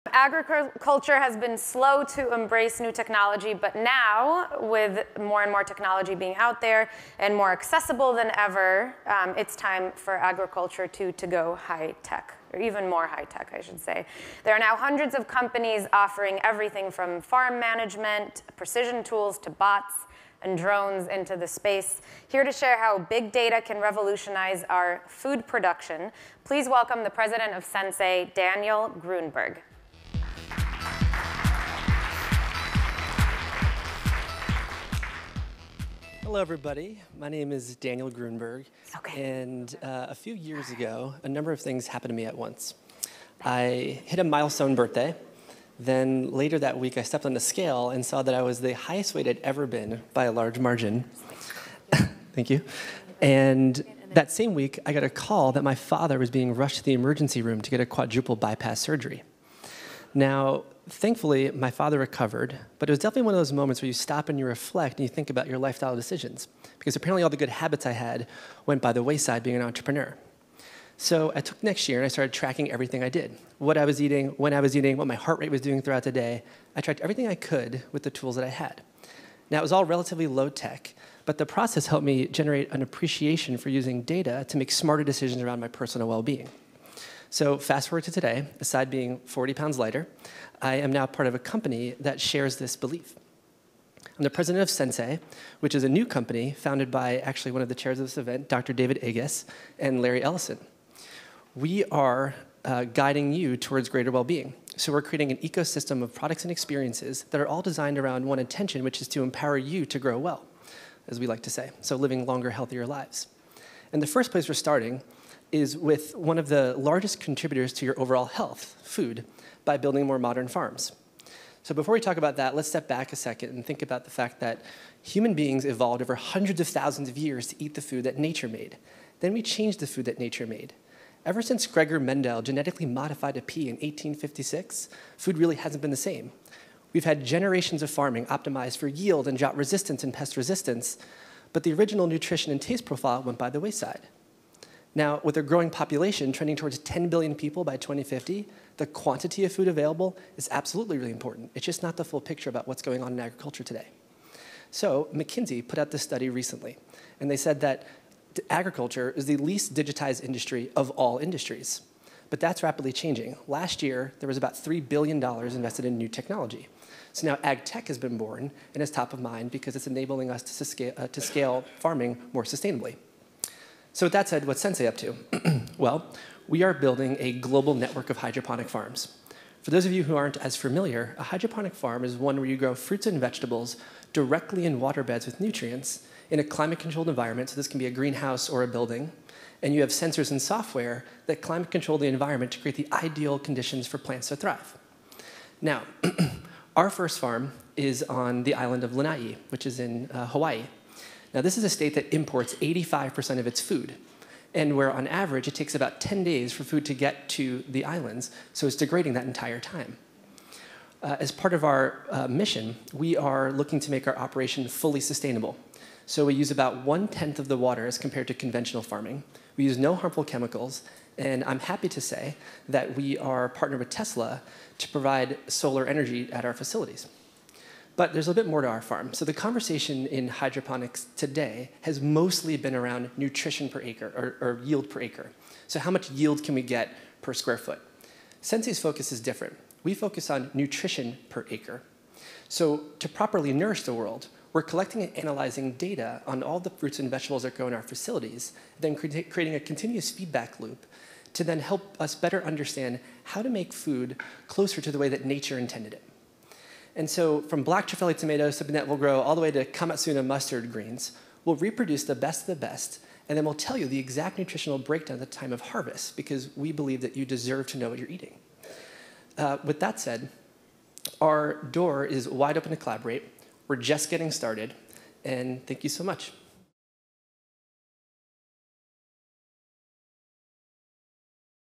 Agriculture has been slow to embrace new technology, but now, with more and more technology being out there and more accessible than ever, it's time for agriculture to go high-tech, or even more high-tech, I should say. There are now hundreds of companies offering everything from farm management, precision tools, to bots and drones into the space. Here to share how big data can revolutionize our food production, please welcome the president of Sensei, Daniel Grunberg. Hello, everybody. My name is Daniel Grunberg. And a few years ago, a number of things happened to me at once. I hit a milestone birthday. Then later that week, I stepped on the scale and saw that I was the highest weight I'd ever been by a large margin. Thank you. And that same week, I got a call that my father was being rushed to the emergency room to get a quadruple bypass surgery. Now, thankfully, my father recovered, but it was definitely one of those moments where you stop and you reflect and you think about your lifestyle decisions, because apparently all the good habits I had went by the wayside being an entrepreneur. So I took next year and I started tracking everything I did, what I was eating, when I was eating, what my heart rate was doing throughout the day. I tracked everything I could with the tools that I had. Now, it was all relatively low tech, but the process helped me generate an appreciation for using data to make smarter decisions around my personal well-being. So fast forward to today, aside being 40 pounds lighter, I am now part of a company that shares this belief. I'm the president of Sensei, which is a new company founded by actually one of the chairs of this event, Dr. David Agus and Larry Ellison. We are guiding you towards greater well-being. So we're creating an ecosystem of products and experiences that are all designed around one intention, which is to empower you to grow well, as we like to say, so living longer, healthier lives. And the first place we're starting is with one of the largest contributors to your overall health, food, by building more modern farms. So before we talk about that, let's step back a second and think about the fact that human beings evolved over hundreds of thousands of years to eat the food that nature made. Then we changed the food that nature made. Ever since Gregor Mendel genetically modified a pea in 1856, food really hasn't been the same. We've had generations of farming optimized for yield and drought resistance and pest resistance, but the original nutrition and taste profile went by the wayside. Now, with a growing population trending towards 10 billion people by 2050, the quantity of food available is absolutely really important. It's just not the full picture about what's going on in agriculture today. So McKinsey put out this study recently, and they said that agriculture is the least digitized industry of all industries. But that's rapidly changing. Last year, there was about $3 billion invested in new technology. So now ag tech has been born and is top of mind because it's enabling us to scale farming more sustainably. So with that said, what's Sensei up to? Well, we are building a global network of hydroponic farms. For those of you who aren't as familiar, a hydroponic farm is one where you grow fruits and vegetables directly in water beds with nutrients in a climate-controlled environment, so this can be a greenhouse or a building, and you have sensors and software that climate-control the environment to create the ideal conditions for plants to thrive. Now, our first farm is on the island of Lanai, which is in Hawaii. Now, this is a state that imports 85% of its food, and where on average it takes about 10 days for food to get to the islands, so it's degrading that entire time. As part of our mission, we are looking to make our operation fully sustainable. So we use about 1/10 of the water as compared to conventional farming. We use no harmful chemicals, and I'm happy to say that we are partnered with Tesla to provide solar energy at our facilities. But there's a bit more to our farm. So the conversation in hydroponics today has mostly been around nutrition per acre, or yield per acre. So how much yield can we get per square foot? Sensei's focus is different. We focus on nutrition per acre. So to properly nourish the world, we're collecting and analyzing data on all the fruits and vegetables that grow in our facilities, then creating a continuous feedback loop to then help us better understand how to make food closer to the way that nature intended it. And so from black trifoli tomatoes, something that will grow all the way to Kamatsuna mustard greens, we'll reproduce the best of the best, and then we'll tell you the exact nutritional breakdown at the time of harvest, because we believe that you deserve to know what you're eating. With that said, our door is wide open to collaborate. We're just getting started, and thank you so much.